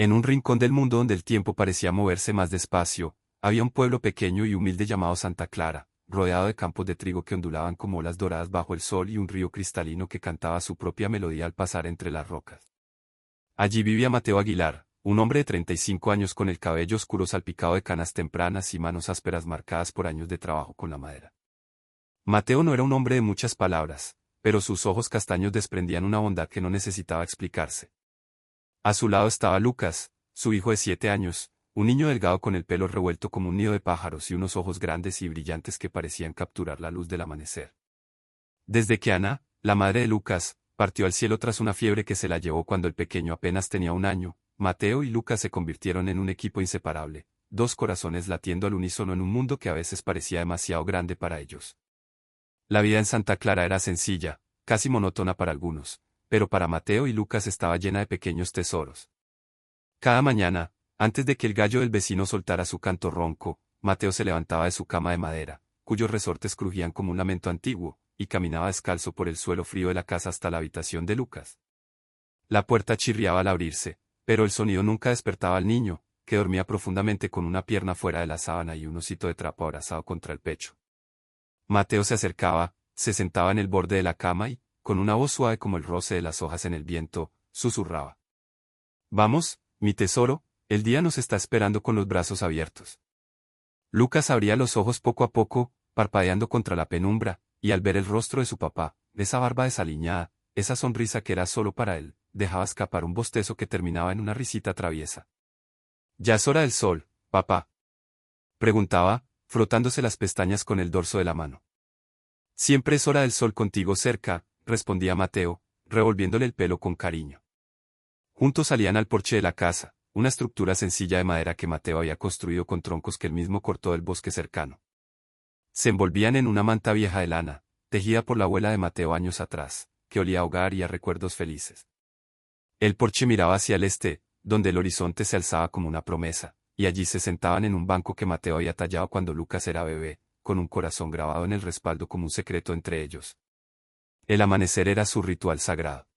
En un rincón del mundo donde el tiempo parecía moverse más despacio, había un pueblo pequeño y humilde llamado Santa Clara, rodeado de campos de trigo que ondulaban como olas doradas bajo el sol y un río cristalino que cantaba su propia melodía al pasar entre las rocas. Allí vivía Mateo Aguilar, un hombre de 35 años con el cabello oscuro salpicado de canas tempranas y manos ásperas marcadas por años de trabajo con la madera. Mateo no era un hombre de muchas palabras, pero sus ojos castaños desprendían una bondad que no necesitaba explicarse. A su lado estaba Lucas, su hijo de 7 años, un niño delgado con el pelo revuelto como un nido de pájaros y unos ojos grandes y brillantes que parecían capturar la luz del amanecer. Desde que Ana, la madre de Lucas, partió al cielo tras una fiebre que se la llevó cuando el pequeño apenas tenía 1 año, Mateo y Lucas se convirtieron en un equipo inseparable, dos corazones latiendo al unísono en un mundo que a veces parecía demasiado grande para ellos. La vida en Santa Clara era sencilla, casi monótona para algunos, pero para Mateo y Lucas estaba llena de pequeños tesoros. Cada mañana, antes de que el gallo del vecino soltara su canto ronco, Mateo se levantaba de su cama de madera, cuyos resortes crujían como un lamento antiguo, y caminaba descalzo por el suelo frío de la casa hasta la habitación de Lucas. La puerta chirriaba al abrirse, pero el sonido nunca despertaba al niño, que dormía profundamente con una pierna fuera de la sábana y un osito de trapo abrazado contra el pecho. Mateo se acercaba, se sentaba en el borde de la cama y, con una voz suave como el roce de las hojas en el viento, susurraba. «Vamos, mi tesoro, el día nos está esperando con los brazos abiertos». Lucas abría los ojos poco a poco, parpadeando contra la penumbra, y al ver el rostro de su papá, esa barba desaliñada, esa sonrisa que era solo para él, dejaba escapar un bostezo que terminaba en una risita traviesa. «¿Ya es hora del sol, papá?», preguntaba, frotándose las pestañas con el dorso de la mano. «Siempre es hora del sol contigo cerca», respondía Mateo, revolviéndole el pelo con cariño. Juntos salían al porche de la casa, una estructura sencilla de madera que Mateo había construido con troncos que él mismo cortó del bosque cercano. Se envolvían en una manta vieja de lana, tejida por la abuela de Mateo años atrás, que olía a hogar y a recuerdos felices. El porche miraba hacia el este, donde el horizonte se alzaba como una promesa, y allí se sentaban en un banco que Mateo había tallado cuando Lucas era bebé, con un corazón grabado en el respaldo como un secreto entre ellos. El amanecer era su ritual sagrado.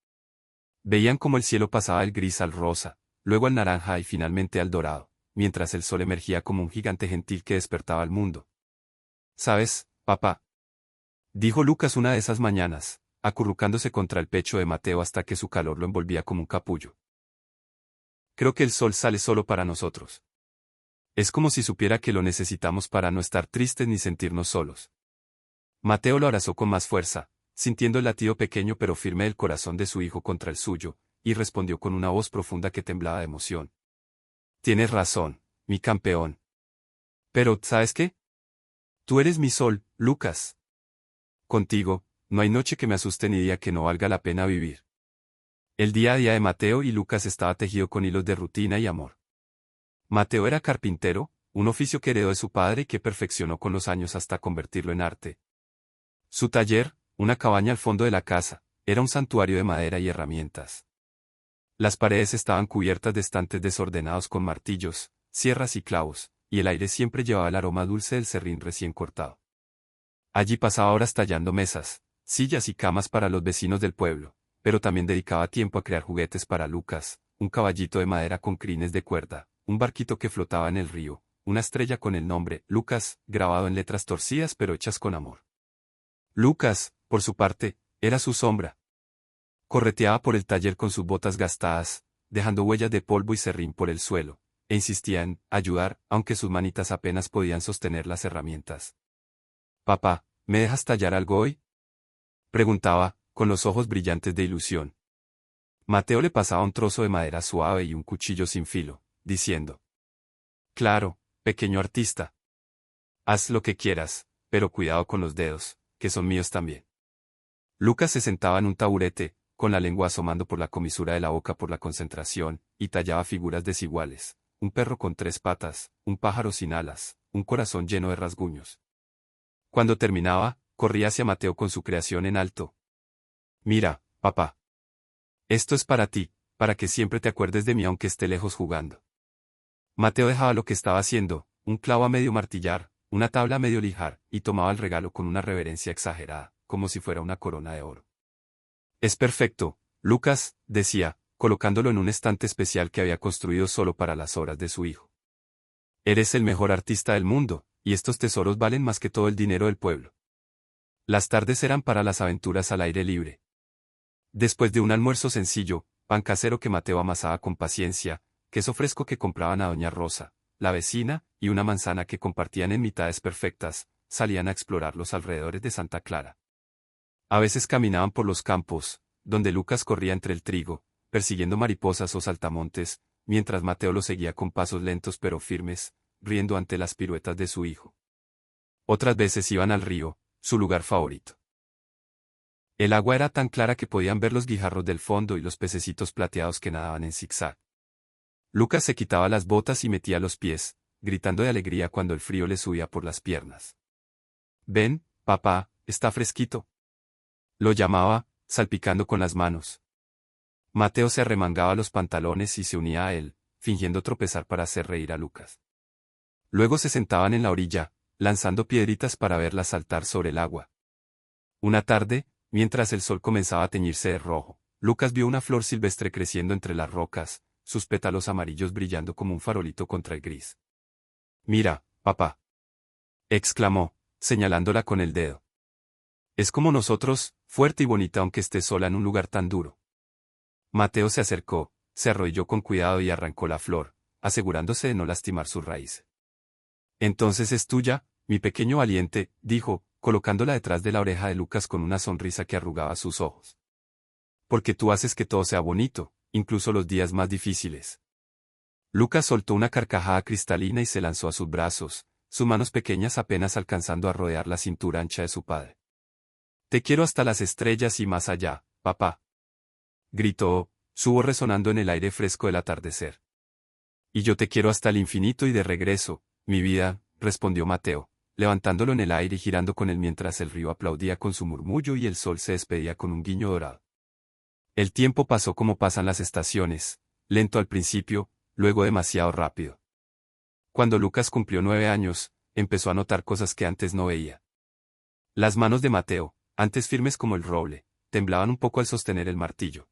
Veían cómo el cielo pasaba del gris al rosa, luego al naranja y finalmente al dorado, mientras el sol emergía como un gigante gentil que despertaba al mundo. «¿Sabes, papá?», dijo Lucas una de esas mañanas, acurrucándose contra el pecho de Mateo hasta que su calor lo envolvía como un capullo. «Creo que el sol sale solo para nosotros. Es como si supiera que lo necesitamos para no estar tristes ni sentirnos solos». Mateo lo abrazó con más fuerza, sintiendo el latido pequeño pero firme del corazón de su hijo contra el suyo, y respondió con una voz profunda que temblaba de emoción. «Tienes razón, mi campeón. Pero, ¿sabes qué? Tú eres mi sol, Lucas. Contigo, no hay noche que me asuste ni día que no valga la pena vivir». El día a día de Mateo y Lucas estaba tejido con hilos de rutina y amor. Mateo era carpintero, un oficio que heredó de su padre y que perfeccionó con los años hasta convertirlo en arte. Su taller, una cabaña al fondo de la casa, era un santuario de madera y herramientas. Las paredes estaban cubiertas de estantes desordenados con martillos, sierras y clavos, y el aire siempre llevaba el aroma dulce del serrín recién cortado. Allí pasaba horas tallando mesas, sillas y camas para los vecinos del pueblo, pero también dedicaba tiempo a crear juguetes para Lucas, un caballito de madera con crines de cuerda, un barquito que flotaba en el río, una estrella con el nombre Lucas, grabado en letras torcidas pero hechas con amor. Lucas, por su parte, era su sombra. Correteaba por el taller con sus botas gastadas, dejando huellas de polvo y serrín por el suelo, e insistía en ayudar, aunque sus manitas apenas podían sostener las herramientas. «Papá, ¿me dejas tallar algo hoy?», preguntaba, con los ojos brillantes de ilusión. Mateo le pasaba un trozo de madera suave y un cuchillo sin filo, diciendo: «Claro, pequeño artista. Haz lo que quieras, pero cuidado con los dedos, que son míos también». Lucas se sentaba en un taburete, con la lengua asomando por la comisura de la boca por la concentración, y tallaba figuras desiguales, un perro con 3 patas, un pájaro sin alas, un corazón lleno de rasguños. Cuando terminaba, corría hacia Mateo con su creación en alto. «Mira, papá. Esto es para ti, para que siempre te acuerdes de mí aunque esté lejos jugando». Mateo dejaba lo que estaba haciendo, un clavo a medio martillar, una tabla a medio lijar, y tomaba el regalo con una reverencia exagerada, como si fuera una corona de oro. «Es perfecto, Lucas», decía, colocándolo en un estante especial que había construido solo para las obras de su hijo. Eres el mejor artista del mundo, y estos tesoros valen más que todo el dinero del pueblo. Las tardes eran para las aventuras al aire libre. Después de un almuerzo sencillo, pan casero que Mateo amasaba con paciencia, queso fresco que compraban a doña Rosa, la vecina, y una manzana que compartían en mitades perfectas, salían a explorar los alrededores de Santa Clara. A veces caminaban por los campos, donde Lucas corría entre el trigo, persiguiendo mariposas o saltamontes, mientras Mateo lo seguía con pasos lentos pero firmes, riendo ante las piruetas de su hijo. Otras veces iban al río, su lugar favorito. El agua era tan clara que podían ver los guijarros del fondo y los pececitos plateados que nadaban en zigzag. Lucas se quitaba las botas y metía los pies, gritando de alegría cuando el frío le subía por las piernas. «Ven, papá, está fresquito», lo llamaba, salpicando con las manos. Mateo se arremangaba los pantalones y se unía a él, fingiendo tropezar para hacer reír a Lucas. Luego se sentaban en la orilla, lanzando piedritas para verlas saltar sobre el agua. Una tarde, mientras el sol comenzaba a teñirse de rojo, Lucas vio una flor silvestre creciendo entre las rocas, sus pétalos amarillos brillando como un farolito contra el gris. «Mira, papá», exclamó, señalándola con el dedo. «Es como nosotros, fuerte y bonita aunque esté sola en un lugar tan duro». Mateo se acercó, se arrodilló con cuidado y arrancó la flor, asegurándose de no lastimar su raíz. «Entonces es tuya, mi pequeño valiente», dijo, colocándola detrás de la oreja de Lucas con una sonrisa que arrugaba sus ojos. «Porque tú haces que todo sea bonito, incluso los días más difíciles». Lucas soltó una carcajada cristalina y se lanzó a sus brazos, sus manos pequeñas apenas alcanzando a rodear la cintura ancha de su padre. «Te quiero hasta las estrellas y más allá, papá», gritó, su voz resonando en el aire fresco del atardecer. «Y yo te quiero hasta el infinito y de regreso, mi vida», respondió Mateo, levantándolo en el aire y girando con él mientras el río aplaudía con su murmullo y el sol se despedía con un guiño dorado. El tiempo pasó como pasan las estaciones, lento al principio, luego demasiado rápido. Cuando Lucas cumplió 9 años, empezó a notar cosas que antes no veía. Las manos de Mateo, antes firmes como el roble, temblaban un poco al sostener el martillo.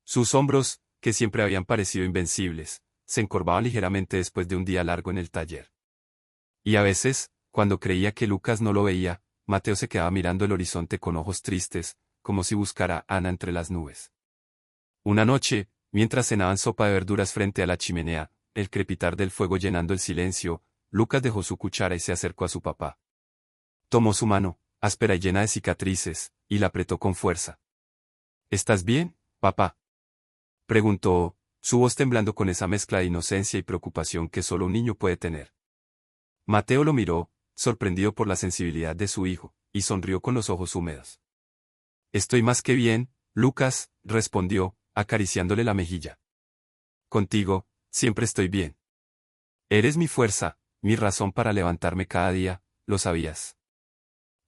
Sus hombros, que siempre habían parecido invencibles, se encorvaban ligeramente después de un día largo en el taller. Y a veces, cuando creía que Lucas no lo veía, Mateo se quedaba mirando el horizonte con ojos tristes, como si buscara a Ana entre las nubes. Una noche, mientras cenaban sopa de verduras frente a la chimenea, el crepitar del fuego llenando el silencio, Lucas dejó su cuchara y se acercó a su papá. Tomó su mano, áspera y llena de cicatrices, y la apretó con fuerza. «¿Estás bien, papá?», preguntó, su voz temblando con esa mezcla de inocencia y preocupación que solo un niño puede tener. Mateo lo miró, sorprendido por la sensibilidad de su hijo, y sonrió con los ojos húmedos. «Estoy más que bien, Lucas», respondió, acariciándole la mejilla. «Contigo, siempre estoy bien. Eres mi fuerza, mi razón para levantarme cada día, lo sabías».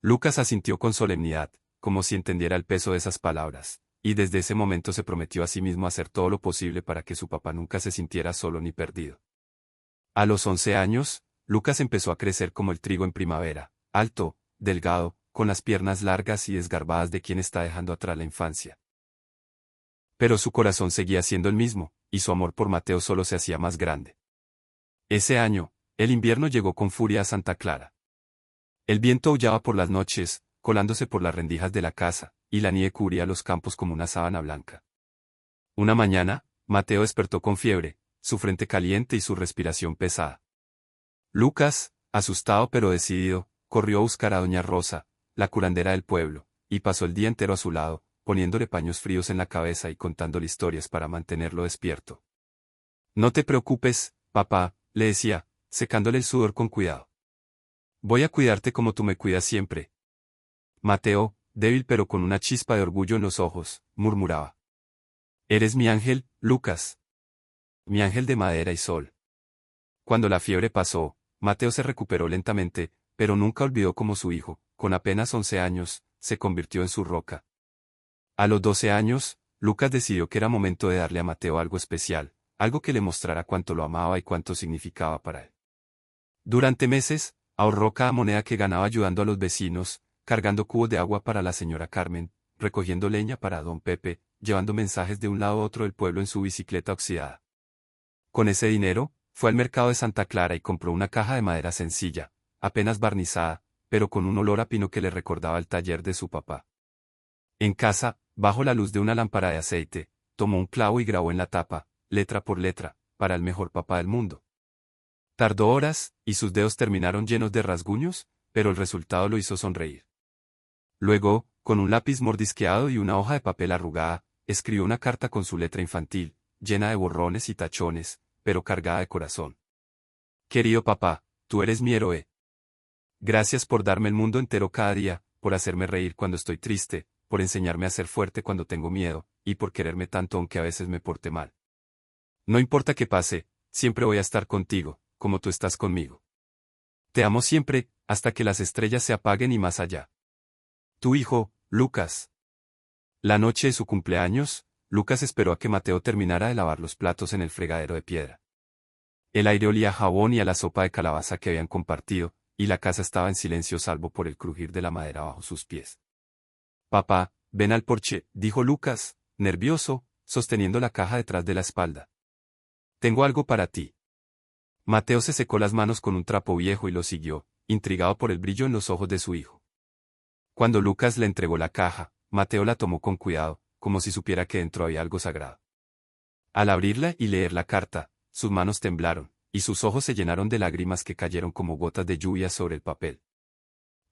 Lucas asintió con solemnidad, como si entendiera el peso de esas palabras, y desde ese momento se prometió a sí mismo hacer todo lo posible para que su papá nunca se sintiera solo ni perdido. A los 11 años, Lucas empezó a crecer como el trigo en primavera, alto, delgado, con las piernas largas y desgarbadas de quien está dejando atrás la infancia. Pero su corazón seguía siendo el mismo, y su amor por Mateo solo se hacía más grande. Ese año, el invierno llegó con furia a Santa Clara. El viento aullaba por las noches, colándose por las rendijas de la casa, y la nieve cubría los campos como una sábana blanca. Una mañana, Mateo despertó con fiebre, su frente caliente y su respiración pesada. Lucas, asustado pero decidido, corrió a buscar a doña Rosa, la curandera del pueblo, y pasó el día entero a su lado, poniéndole paños fríos en la cabeza y contándole historias para mantenerlo despierto. «No te preocupes, papá», le decía, secándole el sudor con cuidado. «Voy a cuidarte como tú me cuidas siempre». Mateo, débil pero con una chispa de orgullo en los ojos, murmuraba. «Eres mi ángel, Lucas. Mi ángel de madera y sol». Cuando la fiebre pasó, Mateo se recuperó lentamente, pero nunca olvidó cómo su hijo, con apenas 11 años, se convirtió en su roca. A los 12 años, Lucas decidió que era momento de darle a Mateo algo especial, algo que le mostrara cuánto lo amaba y cuánto significaba para él. Durante meses, ahorró cada moneda que ganaba ayudando a los vecinos, cargando cubos de agua para la señora Carmen, recogiendo leña para don Pepe, llevando mensajes de un lado a otro del pueblo en su bicicleta oxidada. Con ese dinero, fue al mercado de Santa Clara y compró una caja de madera sencilla, apenas barnizada, pero con un olor a pino que le recordaba el taller de su papá. En casa, bajo la luz de una lámpara de aceite, tomó un clavo y grabó en la tapa, letra por letra, para el mejor papá del mundo. Tardó horas, y sus dedos terminaron llenos de rasguños, pero el resultado lo hizo sonreír. Luego, con un lápiz mordisqueado y una hoja de papel arrugada, escribió una carta con su letra infantil, llena de borrones y tachones, pero cargada de corazón. Querido papá, tú eres mi héroe. Gracias por darme el mundo entero cada día, por hacerme reír cuando estoy triste, por enseñarme a ser fuerte cuando tengo miedo, y por quererme tanto aunque a veces me porte mal. No importa qué pase, siempre voy a estar contigo, como tú estás conmigo. Te amo siempre, hasta que las estrellas se apaguen y más allá. Tu hijo, Lucas. La noche de su cumpleaños, Lucas esperó a que Mateo terminara de lavar los platos en el fregadero de piedra. El aire olía a jabón y a la sopa de calabaza que habían compartido, y la casa estaba en silencio salvo por el crujir de la madera bajo sus pies. Papá, ven al porche, dijo Lucas, nervioso, sosteniendo la caja detrás de la espalda. Tengo algo para ti. Mateo se secó las manos con un trapo viejo y lo siguió, intrigado por el brillo en los ojos de su hijo. Cuando Lucas le entregó la caja, Mateo la tomó con cuidado, como si supiera que dentro había algo sagrado. Al abrirla y leer la carta, sus manos temblaron, y sus ojos se llenaron de lágrimas que cayeron como gotas de lluvia sobre el papel.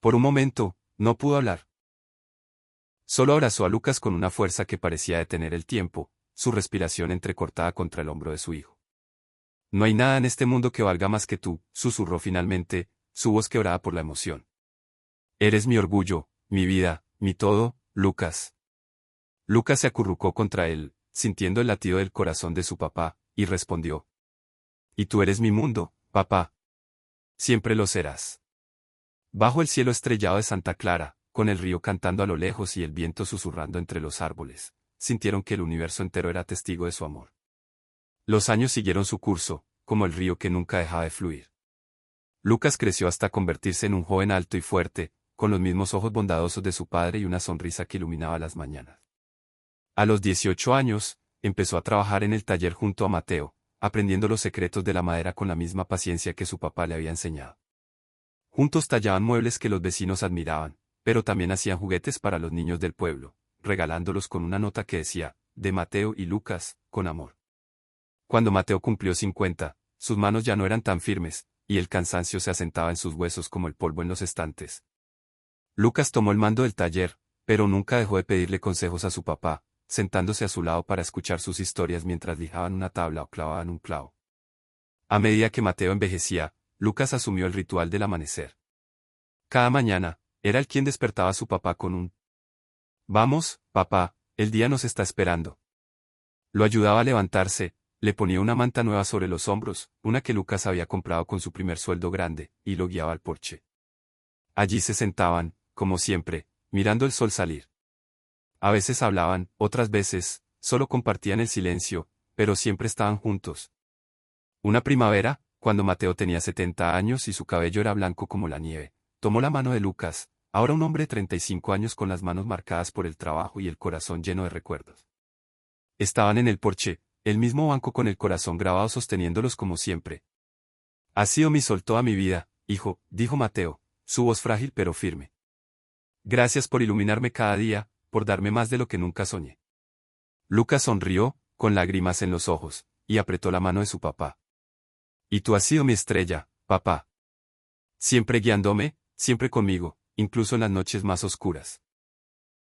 Por un momento, no pudo hablar. Solo abrazó a Lucas con una fuerza que parecía detener el tiempo, su respiración entrecortada contra el hombro de su hijo. No hay nada en este mundo que valga más que tú, susurró finalmente, su voz quebrada por la emoción. Eres mi orgullo, mi vida, mi todo, Lucas. Lucas se acurrucó contra él, sintiendo el latido del corazón de su papá, y respondió. Y tú eres mi mundo, papá. Siempre lo serás. Bajo el cielo estrellado de Santa Clara, con el río cantando a lo lejos y el viento susurrando entre los árboles, sintieron que el universo entero era testigo de su amor. Los años siguieron su curso, como el río que nunca dejaba de fluir. Lucas creció hasta convertirse en un joven alto y fuerte, con los mismos ojos bondadosos de su padre y una sonrisa que iluminaba las mañanas. A los 18 años, empezó a trabajar en el taller junto a Mateo, aprendiendo los secretos de la madera con la misma paciencia que su papá le había enseñado. Juntos tallaban muebles que los vecinos admiraban, pero también hacían juguetes para los niños del pueblo, regalándolos con una nota que decía, de Mateo y Lucas, con amor. Cuando Mateo cumplió 50, sus manos ya no eran tan firmes, y el cansancio se asentaba en sus huesos como el polvo en los estantes. Lucas tomó el mando del taller, pero nunca dejó de pedirle consejos a su papá, sentándose a su lado para escuchar sus historias mientras lijaban una tabla o clavaban un clavo. A medida que Mateo envejecía, Lucas asumió el ritual del amanecer. Cada mañana, era él quien despertaba a su papá con un «Vamos, papá, el día nos está esperando». Lo ayudaba a levantarse, le ponía una manta nueva sobre los hombros, una que Lucas había comprado con su primer sueldo grande, y lo guiaba al porche. Allí se sentaban, como siempre, mirando el sol salir. A veces hablaban, otras veces, solo compartían el silencio, pero siempre estaban juntos. Una primavera, cuando Mateo tenía 70 años y su cabello era blanco como la nieve, tomó la mano de Lucas, ahora un hombre de 35 años con las manos marcadas por el trabajo y el corazón lleno de recuerdos. Estaban en el porche, el mismo banco con el corazón grabado sosteniéndolos como siempre. Has sido mi sol toda mi vida, hijo, dijo Mateo, su voz frágil pero firme. Gracias por iluminarme cada día, por darme más de lo que nunca soñé. Lucas sonrió, con lágrimas en los ojos, y apretó la mano de su papá. Y tú has sido mi estrella, papá. Siempre guiándome, siempre conmigo, incluso en las noches más oscuras.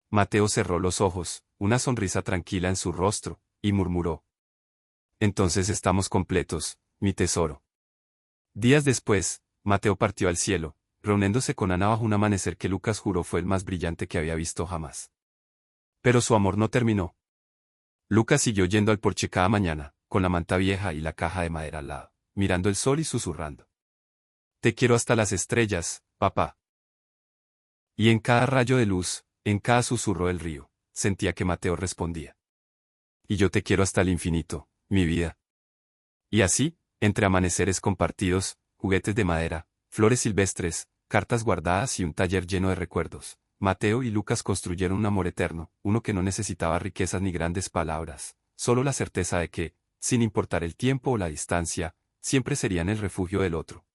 Mateo cerró los ojos, una sonrisa tranquila en su rostro, y murmuró. Entonces estamos completos, mi tesoro. Días después, Mateo partió al cielo, reuniéndose con Ana bajo un amanecer que Lucas juró fue el más brillante que había visto jamás. Pero su amor no terminó. Lucas siguió yendo al porche cada mañana, con la manta vieja y la caja de madera al lado, mirando el sol y susurrando. Te quiero hasta las estrellas, papá. Y en cada rayo de luz, en cada susurro del río, sentía que Mateo respondía. Y yo te quiero hasta el infinito, mi vida. Y así, entre amaneceres compartidos, juguetes de madera, flores silvestres, cartas guardadas y un taller lleno de recuerdos, Mateo y Lucas construyeron un amor eterno, uno que no necesitaba riquezas ni grandes palabras, solo la certeza de que, sin importar el tiempo o la distancia, siempre serían el refugio del otro.